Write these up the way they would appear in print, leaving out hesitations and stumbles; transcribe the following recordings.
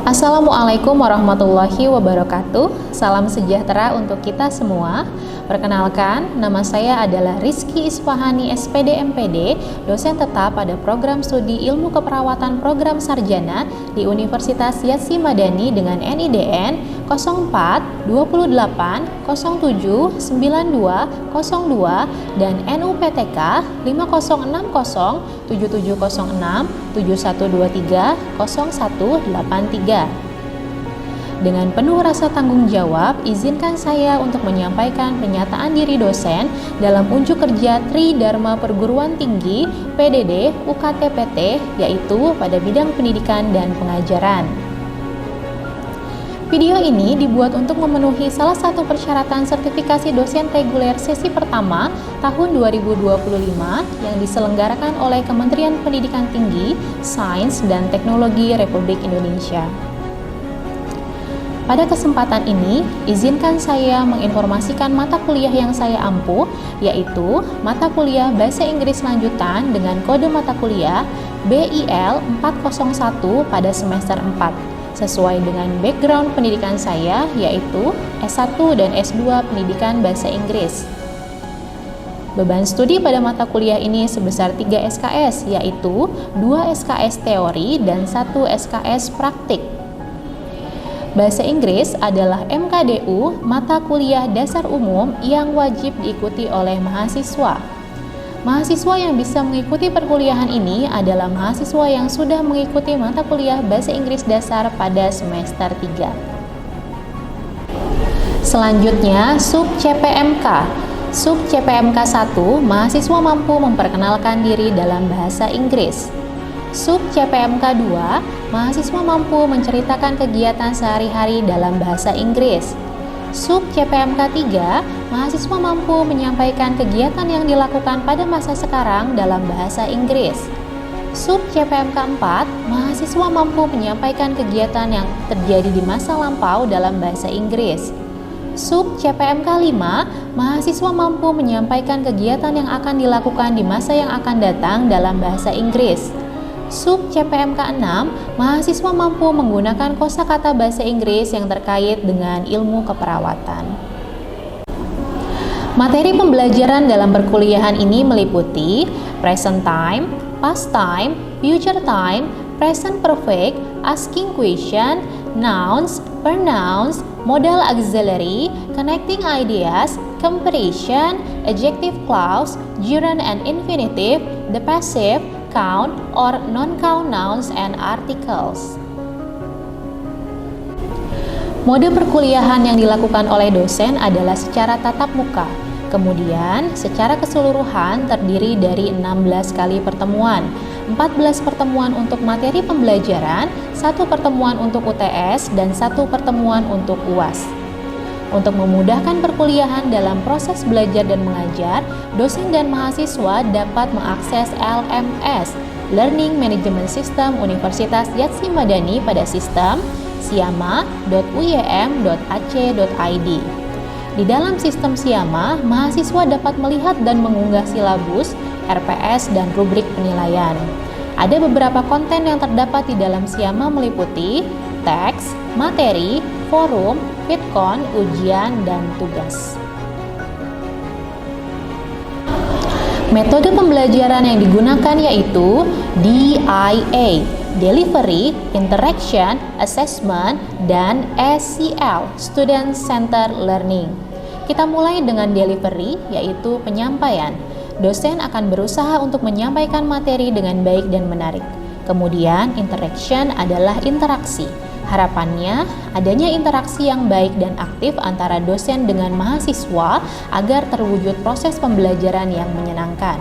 Assalamualaikum warahmatullahi wabarakatuh. Salam sejahtera untuk kita semua. Perkenalkan, nama saya adalah Rizky Isfahani SPD MPD, dosen tetap pada program studi Ilmu Keperawatan Program Sarjana di Universitas Yatsi Madani dengan NIDN 04 28 07 92 02 dan NUPTK 5060 7706 7123 0183. Dengan penuh rasa tanggung jawab, izinkan saya untuk menyampaikan pernyataan diri dosen dalam unjuk kerja Tri Dharma Perguruan Tinggi PDD UKT-PT, yaitu pada bidang pendidikan dan pengajaran. Video ini dibuat untuk memenuhi salah satu persyaratan sertifikasi dosen reguler sesi pertama tahun 2025 yang diselenggarakan oleh Kementerian Pendidikan Tinggi, Sains, dan Teknologi Republik Indonesia. Pada kesempatan ini, izinkan saya menginformasikan mata kuliah yang saya ampuh, yaitu mata kuliah Bahasa Inggris Lanjutan dengan kode mata kuliah BIL 401 pada semester 4, sesuai dengan background pendidikan saya, yaitu S1 dan S2 Pendidikan Bahasa Inggris. Beban studi pada mata kuliah ini sebesar 3 SKS, yaitu 2 SKS teori dan 1 SKS praktik. Bahasa Inggris adalah MKDU, mata kuliah dasar umum yang wajib diikuti oleh mahasiswa. Mahasiswa yang bisa mengikuti perkuliahan ini adalah mahasiswa yang sudah mengikuti mata kuliah Bahasa Inggris dasar pada semester 3. Selanjutnya, Sub CPMK. Sub CPMK 1, mahasiswa mampu memperkenalkan diri dalam bahasa Inggris. Sub CPMK 2, mahasiswa mampu menceritakan kegiatan sehari-hari dalam bahasa Inggris. Sub CPMK 3, mahasiswa mampu menyampaikan kegiatan yang dilakukan pada masa sekarang dalam bahasa Inggris. Sub CPMK 4, mahasiswa mampu menyampaikan kegiatan yang terjadi di masa lampau dalam bahasa Inggris. Sub CPMK 5, mahasiswa mampu menyampaikan kegiatan yang akan dilakukan di masa yang akan datang dalam bahasa Inggris. Sub CPMK 6, mahasiswa mampu menggunakan kosakata bahasa Inggris yang terkait dengan ilmu keperawatan. Materi pembelajaran dalam perkuliahan ini meliputi present time, past time, future time, present perfect, asking question, nouns, pronouns, modal auxiliary, connecting ideas, comparison, adjective clause, gerund and infinitive, the passive, count or non-count nouns and articles. Mode perkuliahan yang dilakukan oleh dosen adalah secara tatap muka. Kemudian, secara keseluruhan terdiri dari 16 kali pertemuan, 14 pertemuan untuk materi pembelajaran, 1 pertemuan untuk UTS, dan 1 pertemuan untuk UAS. Untuk memudahkan perkuliahan dalam proses belajar dan mengajar, dosen dan mahasiswa dapat mengakses LMS, Learning Management System Universitas Yatsi Madani pada sistem siama.uym.ac.id. Di dalam sistem Siama, mahasiswa dapat melihat dan mengunggah silabus, RPS, dan rubrik penilaian. Ada beberapa konten yang terdapat di dalam Siama meliputi teks, materi, forum, Vidcon, ujian, dan tugas. Metode pembelajaran yang digunakan yaitu DIA, Delivery, Interaction, Assessment, dan SCL, Student Centered Learning. Kita mulai dengan delivery, yaitu penyampaian. Dosen akan berusaha untuk menyampaikan materi dengan baik dan menarik. Kemudian, interaction adalah interaksi. Harapannya, adanya interaksi yang baik dan aktif antara dosen dengan mahasiswa agar terwujud proses pembelajaran yang menyenangkan.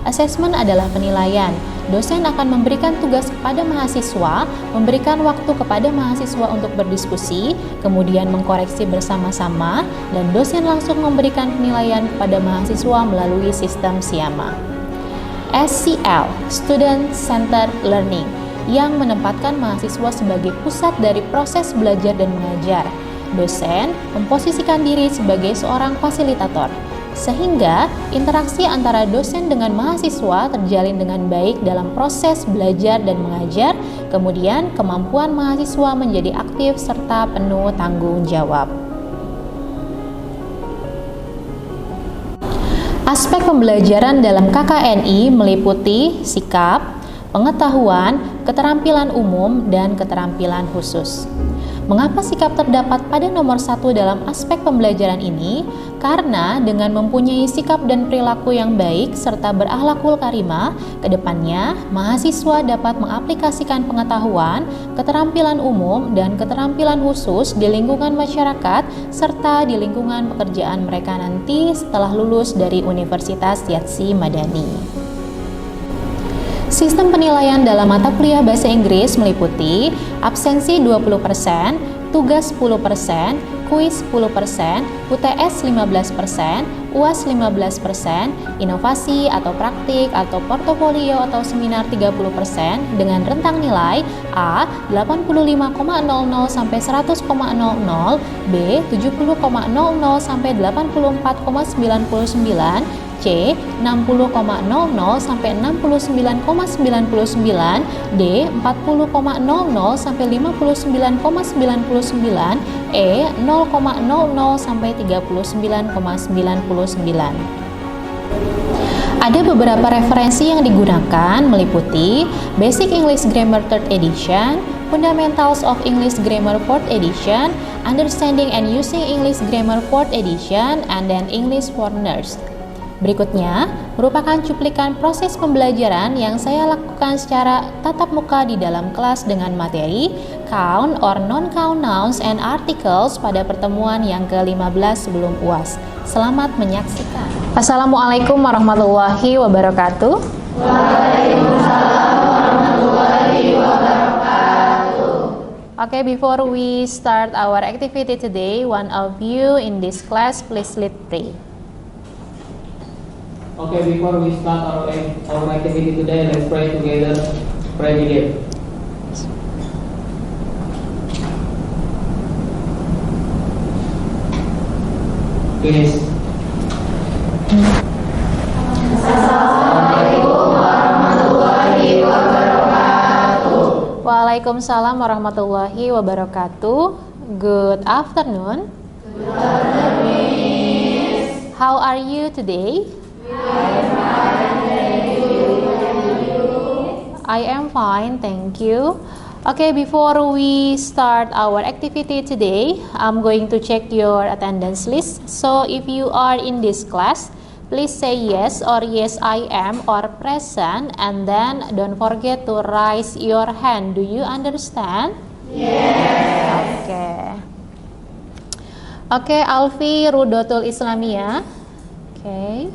Assessment adalah penilaian. Dosen akan memberikan tugas kepada mahasiswa, memberikan waktu kepada mahasiswa untuk berdiskusi, kemudian mengkoreksi bersama-sama, dan dosen langsung memberikan penilaian kepada mahasiswa melalui sistem Siama. SCL, Student Centered Learning, yang menempatkan mahasiswa sebagai pusat dari proses belajar dan mengajar. Dosen memposisikan diri sebagai seorang fasilitator. sehingga interaksi antara dosen dengan mahasiswa terjalin dengan baik dalam proses belajar dan mengajar. Kemudian kemampuan mahasiswa menjadi aktif serta penuh tanggung jawab. Aspek pembelajaran dalam KKNI meliputi sikap, pengetahuan, keterampilan umum, dan keterampilan khusus. Mengapa sikap terdapat pada nomor 1 dalam aspek pembelajaran ini? Karena dengan mempunyai sikap dan perilaku yang baik serta berakhlakul karimah, kedepannya mahasiswa dapat mengaplikasikan pengetahuan, keterampilan umum, dan keterampilan khusus di lingkungan masyarakat serta di lingkungan pekerjaan mereka nanti setelah lulus dari Universitas Yatsi Madani. Sistem penilaian dalam mata kuliah bahasa Inggris meliputi absensi 20%, tugas 10%, kuis 10%, UTS 15%, UAS 15%, inovasi atau praktik atau portofolio atau seminar 30% dengan rentang nilai A 85,00 sampai 100,00, B 70,00 sampai 84,99, C 60,00 sampai 69,99, D 40,00 sampai 59,99, E 0,00 sampai 39,99. Ada beberapa referensi yang digunakan meliputi Basic English Grammar 3rd Edition, Fundamentals of English Grammar 4th Edition, Understanding and Using English Grammar 4th Edition, and then English for Nerds. Berikutnya merupakan cuplikan proses pembelajaran yang saya lakukan secara tatap muka di dalam kelas dengan materi count or non-count nouns and articles pada pertemuan yang ke-15 sebelum UAS. Selamat menyaksikan. Assalamualaikum warahmatullahi wabarakatuh. Waalaikumsalam warahmatullahi wabarakatuh. Okay, before we start our activity today, one of you in this class please lead pray. Okay, before we start our activity today, let's pray together. Pray begin. Finish. Assalamualaikum warahmatullahi wabarakatuh. Waalaikumsalam warahmatullahi wabarakatuh. Good afternoon. Good afternoon. How are you today? I am fine, thank you. Okay, before we start our activity today, I'm going to check your attendance list. So if you are in this class, please say yes or yes I am or present, and then don't forget to raise your hand. Do you understand? Yes. Okay, Alfi Rudotul Islamia. Okay.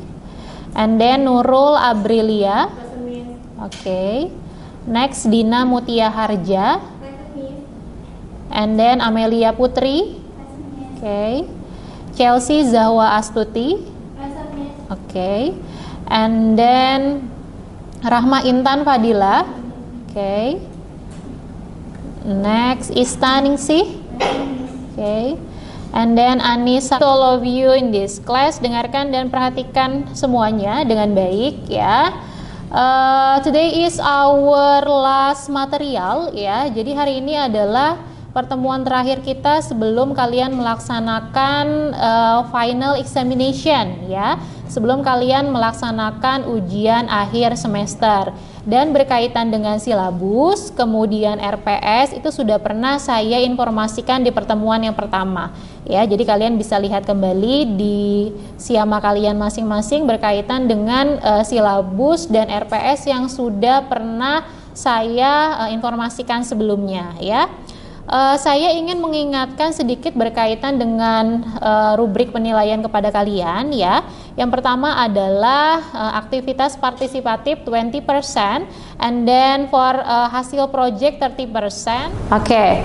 And then Nurul Abrilia. Okay. Next Dina Mutia Harja. And then Amelia Putri. Okay. Chelsea Zahwa Astuti. Okay. And then Rahma Intan Fadila. Okay. Next Ista Ningsih. Okay. And then Anissa, all of you in this class, dengarkan dan perhatikan semuanya dengan baik ya. Today is our last material ya. Jadi hari ini adalah pertemuan terakhir kita sebelum kalian melaksanakan final examination ya. Sebelum kalian melaksanakan ujian akhir semester. Dan berkaitan dengan silabus, kemudian RPS itu sudah pernah saya informasikan di pertemuan yang pertama. Ya, jadi kalian bisa lihat kembali di siama kalian masing-masing berkaitan dengan silabus dan RPS yang sudah pernah saya informasikan sebelumnya ya. Saya ingin mengingatkan sedikit berkaitan dengan rubrik penilaian kepada kalian ya. Yang pertama adalah aktivitas partisipatif 20% and then for hasil project 30%. Okay.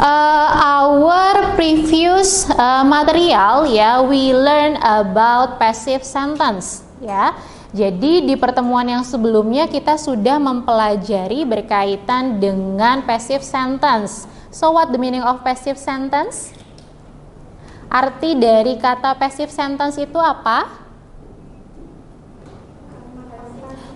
Our previous material ya, we learn about passive sentence ya. Jadi di pertemuan yang sebelumnya kita sudah mempelajari berkaitan dengan passive sentence. So what the meaning of passive sentence? Arti dari kata passive sentence itu apa?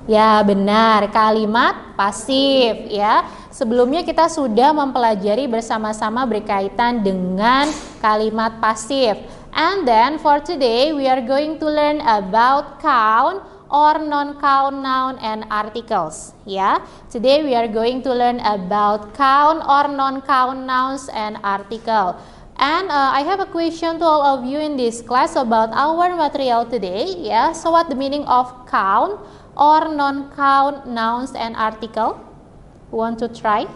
Ya, benar. Kalimat pasif ya. Sebelumnya kita sudah mempelajari bersama-sama berkaitan dengan kalimat pasif. And then for today we are going to learn about count or non-count noun and articles. Ya. Today we are going to learn about count or non-count nouns and article. And I have a question to all of you in this class about our material today. Yeah. So what the meaning of count or non-count nouns and article? Want to try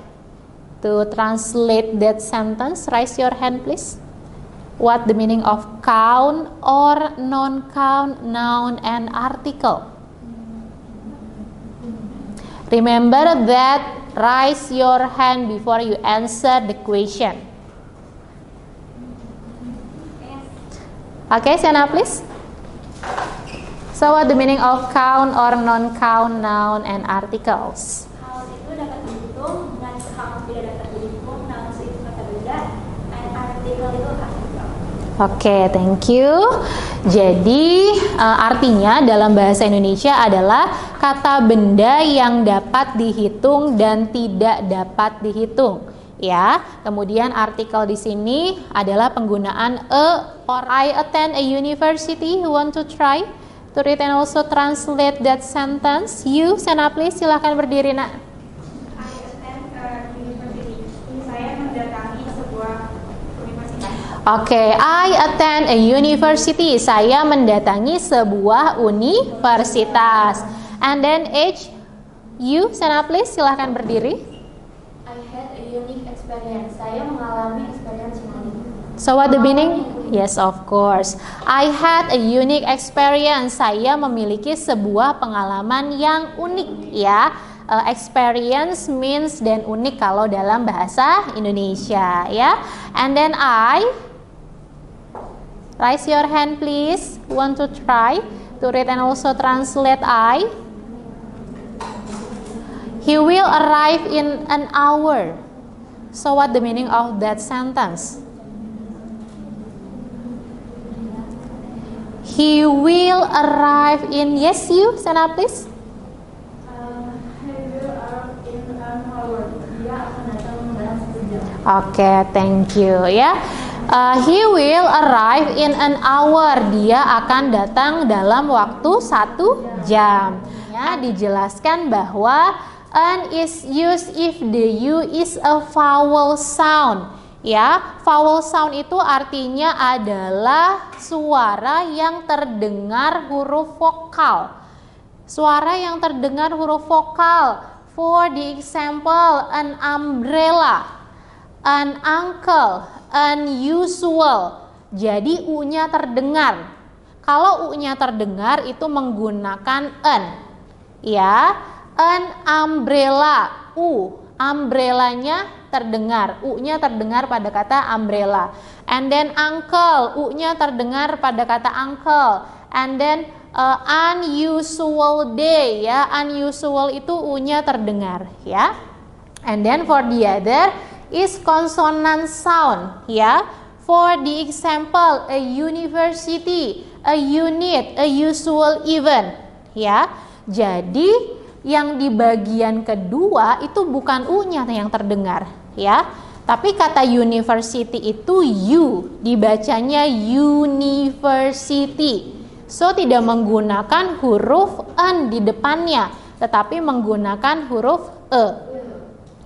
to translate that sentence? Raise your hand please. What the meaning of count or non-count noun and article? Remember that raise your hand before you answer the question. Okay, Sienna please. So what the meaning of count or non-count noun and articles? Count itu dapat dihitung, dengan count tidak dapat dihitung, noun itu kata benda, and article itu artikel. Oke, thank you. Jadi artinya dalam bahasa Indonesia adalah kata benda yang dapat dihitung dan tidak dapat dihitung. Ya, kemudian artikel di sini adalah penggunaan a or I attend a university. Who want to try to read and also translate that sentence? You, Sena please, silahkan berdiri nak. I attend a university. Saya mendatangi sebuah universitas. Oke, I attend a university. Saya mendatangi sebuah universitas. And then H, you, Sena please, silahkan berdiri. I had a unique experience. Saya mengalami experience yang unik. So what the meaning? Yes, of course. I had a unique experience. Saya memiliki sebuah pengalaman yang unik, ya. Experience means dan unik kalau dalam bahasa Indonesia, ya. And then I, raise your hand please. Want to try to read and also translate I? He will arrive in an hour. So what the meaning of that sentence? He will arrive in, yes you, stand up please. He will arrive in an hour. Dia akan datang dalam 1 jam. Oke, thank you ya. He will arrive in an hour. Dia akan datang dalam waktu 1 jam. Ya, dijelaskan bahwa an is used if the u is a vowel sound. Ya, vowel sound itu artinya adalah suara yang terdengar huruf vokal. Suara yang terdengar huruf vokal. For the example, an umbrella, an uncle, unusual. Jadi u-nya terdengar. Kalau u-nya terdengar itu menggunakan an. Ya, an umbrella, u. Umbrellanya terdengar, u-nya terdengar pada kata umbrella. And then uncle, u-nya terdengar pada kata uncle. And then unusual day, ya, unusual itu u-nya terdengar, ya. And then for the other is consonant sound, ya. For the example, a university, a unit, a usual event, ya. Jadi yang di bagian kedua itu bukan u-nya yang terdengar, ya. Tapi kata university itu u, dibacanya university. So tidak menggunakan huruf n di depannya, tetapi menggunakan huruf e.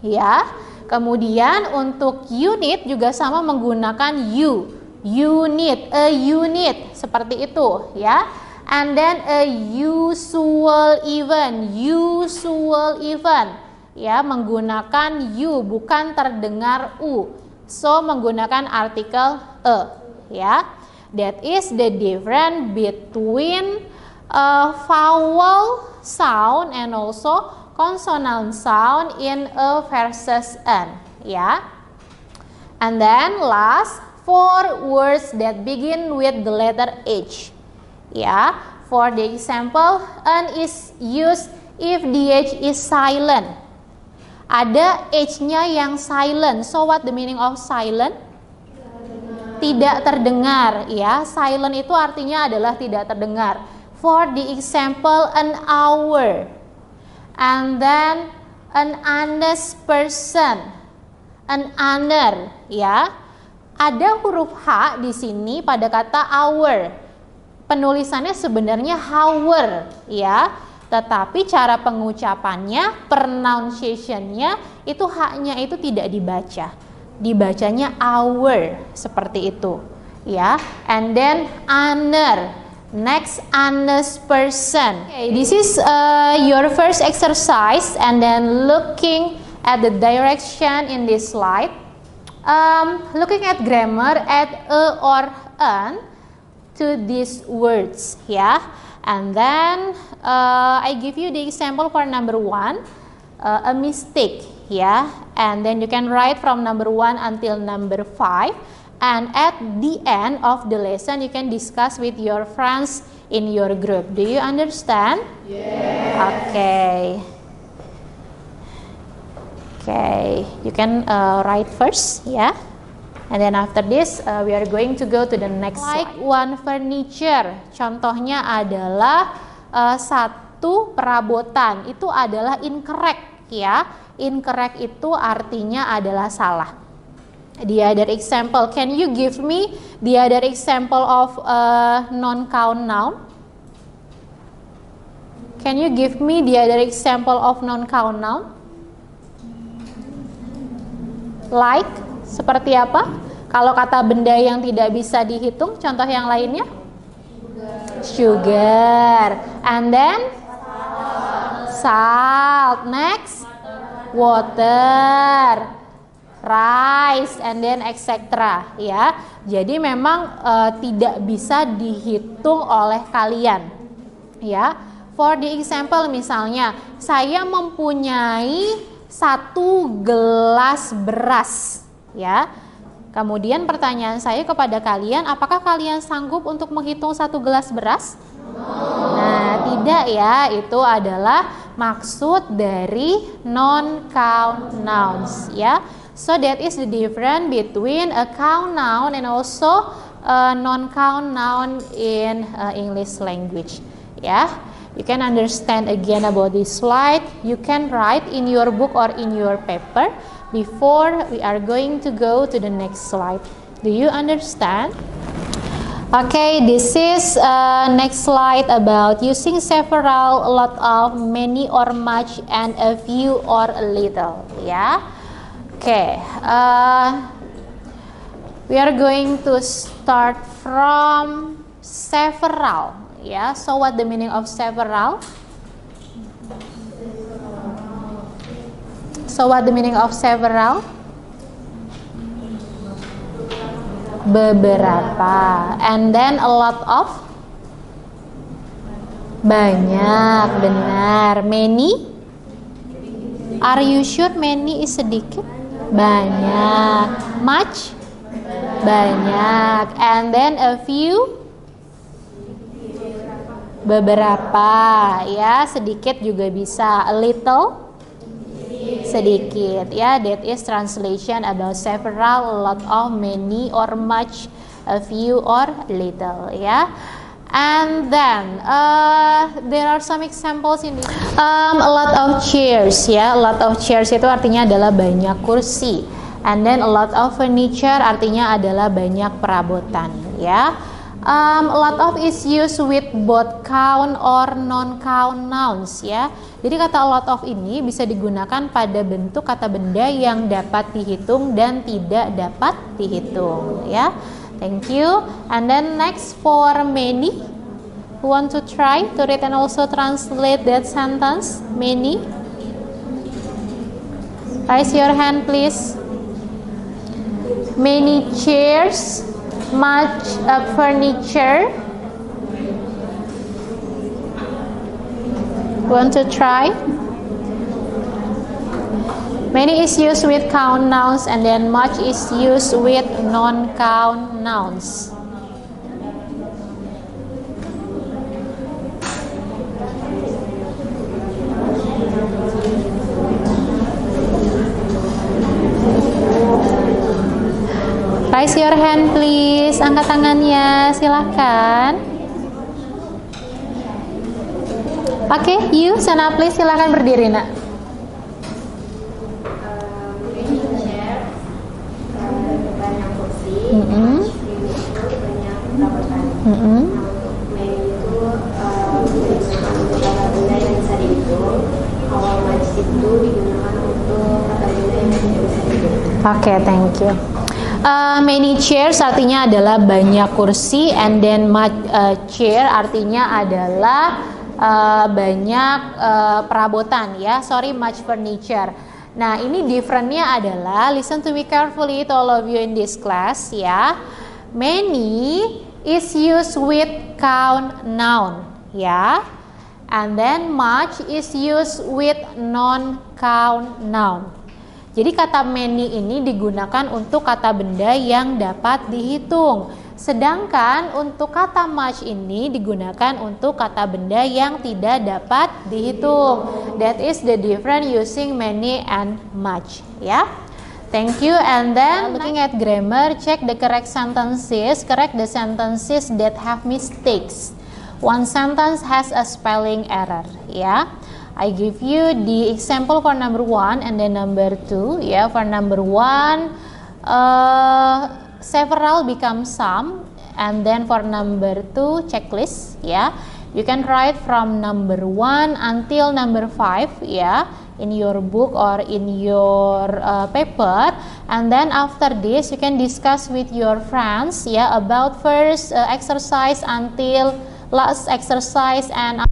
Ya. Kemudian untuk unit juga sama menggunakan u. Unit, a unit seperti itu, ya. And then a usual event, ya, menggunakan u, bukan terdengar u. So menggunakan artikel e, ya. That is the difference between vowel sound and also consonant sound in a versus an, ya. And then last, 4 words that begin with the letter H. Ya, for the example, an is used if the H is silent. Ada H-nya yang silent. So what the meaning of silent? Tidak terdengar, ya. Silent itu artinya adalah tidak terdengar. For the example, an hour. and then an honest person, an honor, ya. Ada huruf H di sini pada kata our. Penulisannya sebenarnya hour, ya. Tetapi cara pengucapannya, pronunciation-nya itu H-nya itu tidak dibaca. Dibacanya our, seperti itu, ya. And then honor. Next, honest person. Okay, this is your first exercise, and then looking at the direction in this slide. Looking at grammar, add a or an to these words, yeah. And then I give you the example for number 1, a mistake, yeah. And then you can write from number 1 until number 5. And at the end of the lesson, you can discuss with your friends in your group. Do you understand? Yes. Okay. Okay, you can write first, yeah. And then after this, we are going to go to the next slide. Like one furniture, contohnya adalah satu perabotan. Itu adalah incorrect, ya. Incorrect itu artinya adalah salah. The other example, can you give me the other example of non-count noun? Can you give me the other example of non-count noun? Like, seperti apa? Kalau kata benda yang tidak bisa dihitung, contoh yang lainnya? Sugar. And then? Salt. Next? Water. Rice. And then etc. Ya. Jadi memang tidak bisa dihitung oleh kalian. Ya. For the example misalnya, saya mempunyai 1 gelas beras, ya. Kemudian pertanyaan saya kepada kalian, apakah kalian sanggup untuk menghitung 1 gelas beras? Nah, tidak ya. Itu adalah maksud dari non-count nouns, ya. So that is the difference between a count noun and also a non-count noun in English language, ya. You can understand again about this slide. You can write in your book or in your paper before we are going to go to the next slide. Do you understand? Okay, this is next slide about using several, a lot of, many or much, and a few or a little. Yeah. Okay. We are going to start from several. Yeah, so what the meaning of several? So what the meaning of several? Beberapa. And then a lot of? Banyak, benar. Many? Are you sure many is sedikit? Banyak. Much? Banyak. And then a few? Beberapa, ya, sedikit juga bisa. A little, sedikit, ya. That is translation about several, a lot of, many or much, a few or little, ya. And then there are some examples in this. A lot of chairs, ya. A lot of chairs itu artinya adalah banyak kursi. And then a lot of furniture artinya adalah banyak perabotan, ya. A lot of is used with both count or non-count nouns, ya. Jadi kata a lot of ini bisa digunakan pada bentuk kata benda yang dapat dihitung dan tidak dapat dihitung, ya. Thank you. And then next for many. Who want to try to read and also translate that sentence? Many. Raise your hand, please. Many chairs. Much furniture. Want to try? Many is used with count nouns and then much is used with non-count nouns. Raise your hand please, angkat tangannya, silahkan. Oke, you sana please silakan berdiri nak. Banyak kursi, Mm-mm. banyak perabotan. Mm-mm. Menu itu kata benda yang bisa dihitung. Kalau match itu digunakan untuk kata benda yang tidak bisa dihitung. Oke, thank you. Many chairs artinya adalah banyak kursi, and then much chair artinya adalah banyak perabotan ya. Sorry, much furniture. Nah, ini differentnya adalah, listen to me carefully to all of you in this class ya. Many is used with count noun ya. And then much is used with non-count noun. Jadi kata many ini digunakan untuk kata benda yang dapat dihitung. Sedangkan untuk kata much ini digunakan untuk kata benda yang tidak dapat dihitung. That is the difference using many and much. Ya. Thank you. And then looking at grammar, check the correct sentences. Correct the sentences that have mistakes. One sentence has a spelling error. Ya. I give you the example for number 1 and then number 2. Yeah, for number 1, several become some, and then for number 2, checklist. Yeah, you can write from number 1 until number 5. Yeah, in your book or in your paper, and then after this you can discuss with your friends. Yeah, about first exercise until last exercise and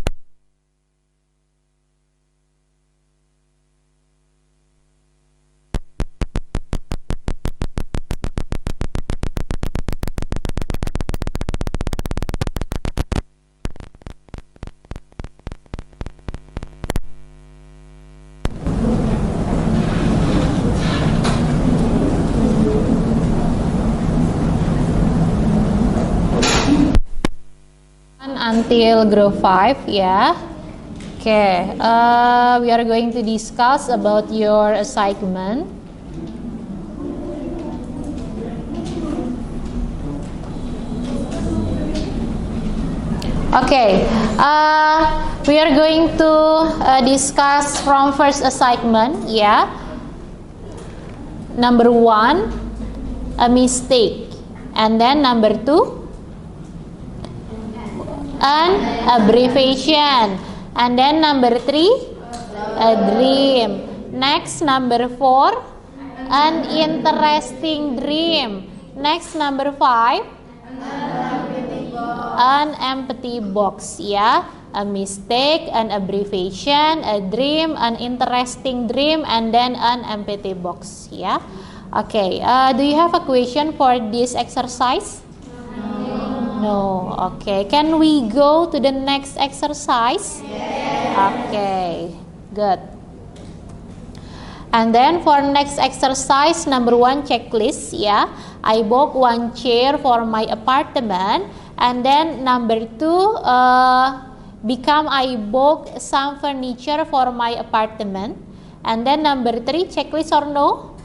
until group 5 ya. Okay, we are going to discuss about your assignment. Okay, we are going to discuss from first assignment ya. Number 1, a mistake, and then number 2, an abbreviation, and then number 3, a dream. Next, number 4, an interesting dream. Next, number 5, an empty box ya. A mistake, an abbreviation, a dream, an interesting dream, and then an empty box ya. Okay, do you have a question for this exercise? No. Okay. Can we go to the next exercise? Yes. Okay. Good. And then for next exercise, number 1, checklist. Yeah. I bought 1 chair for my apartment. And then number 2, become I bought some furniture for my apartment. And then number 3, checklist or no?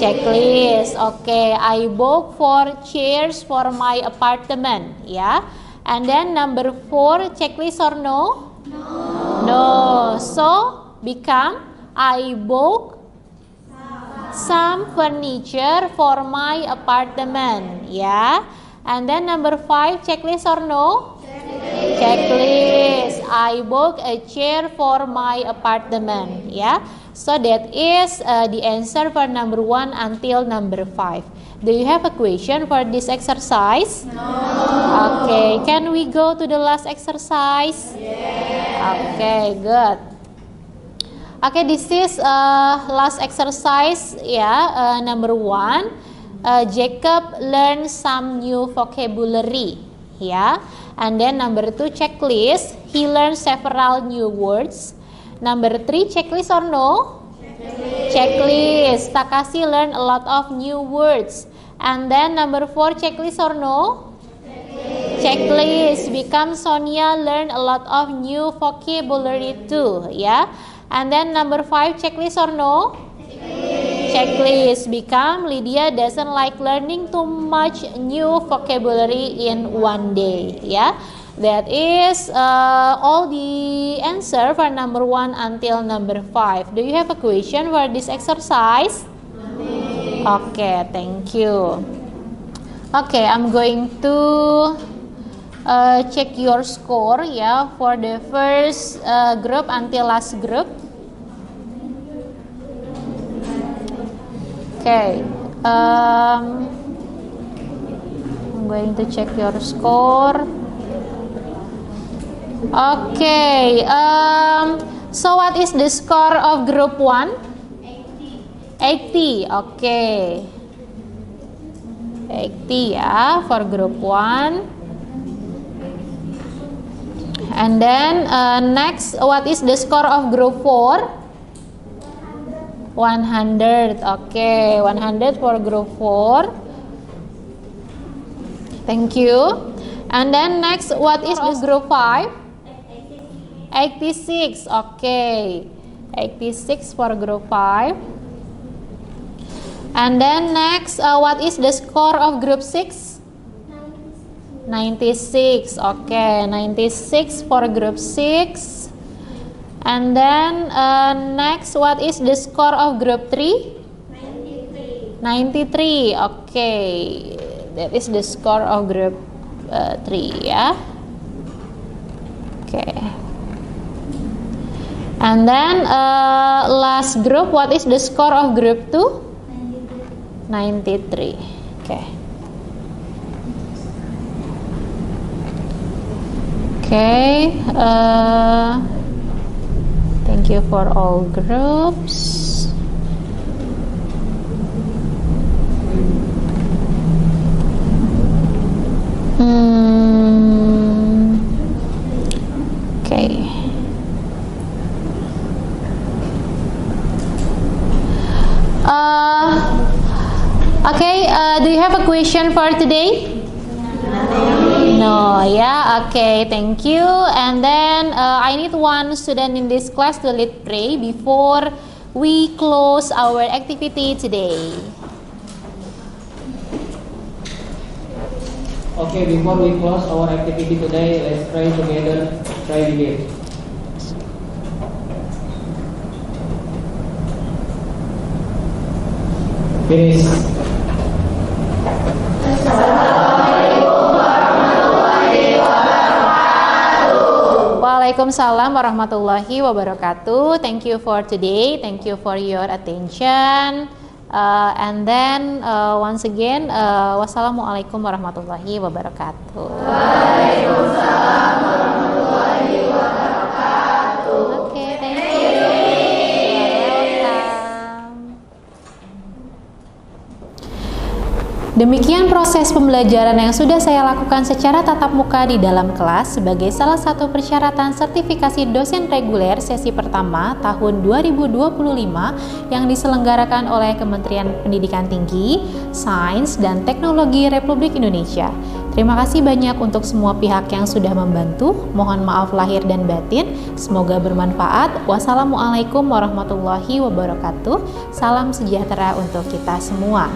Checklist. Okay, I bought 4 chairs for my apartment. Yeah. And then number 4, checklist or no? No. So become I bought some furniture for my apartment. Yeah. And then number 5, checklist or no? Checklist. I bought a chair for my apartment. Yeah. So that is the answer for number 1 until number 5. Do you have a question for this exercise? No. Okay. Can we go to the last exercise? Yes. Okay. Good. Okay. This is last exercise. Yeah. Number 1. Jacob learned some new vocabulary. Yeah. And then number 2, checklist. He learned several new words. Number 3, checklist or no? Checklist. Takashi learned a lot of new words. And then number 4, checklist or no? Checklist. Become Sonia learned a lot of new vocabulary too. Yeah. And then number 5, checklist or no? Checklist. Become Lydia doesn't like learning too much new vocabulary in one day. Yeah. That is all the answer for number 1 until number 5. Do you have a question for this exercise? Okay, thank you. Okay, I'm going to check your score ya for the first group until last group. Okay, I'm going to check your score. Okay, so what is the score of group 1? 80. Okay, 80 ya for group 1. And then next, what is the score of group 4? 100. Okay, 100 for group 4. Thank you. And then next, what is the group 5? 86. Okay, 86 for group 5. And then next, what is the score of group 6? 96. Okay, 96 for group 6. And then next, what is the score of group 3? 93. Okay, that is the score of group 3 ya. Okay. And then last group, what is the score of group 2? 93. Okay. Okay. Thank you for all groups. Okay. Okay, do you have a question for today? No, yeah, okay, thank you. And then I need one student in this class to lead pray before we close our activity today. Okay, before we close our activity today, let's pray together. Pray begin. Finish. Waalaikumsalam warahmatullahi wabarakatuh. Thank you for today. Thank you for your attention. And then once again, wassalamualaikum warahmatullahi wabarakatuh. Waalaikumsalam warahmatullahi wabarakatuh. Okay, thank you. Welcome. Demikian proses pembelajaran yang sudah saya lakukan secara tatap muka di dalam kelas sebagai salah satu persyaratan sertifikasi dosen reguler sesi pertama tahun 2025 yang diselenggarakan oleh Kementerian Pendidikan Tinggi, Sains, dan Teknologi Republik Indonesia. Terima kasih banyak untuk semua pihak yang sudah membantu. Mohon maaf lahir dan batin. Semoga bermanfaat. Wassalamualaikum warahmatullahi wabarakatuh. Salam sejahtera untuk kita semua.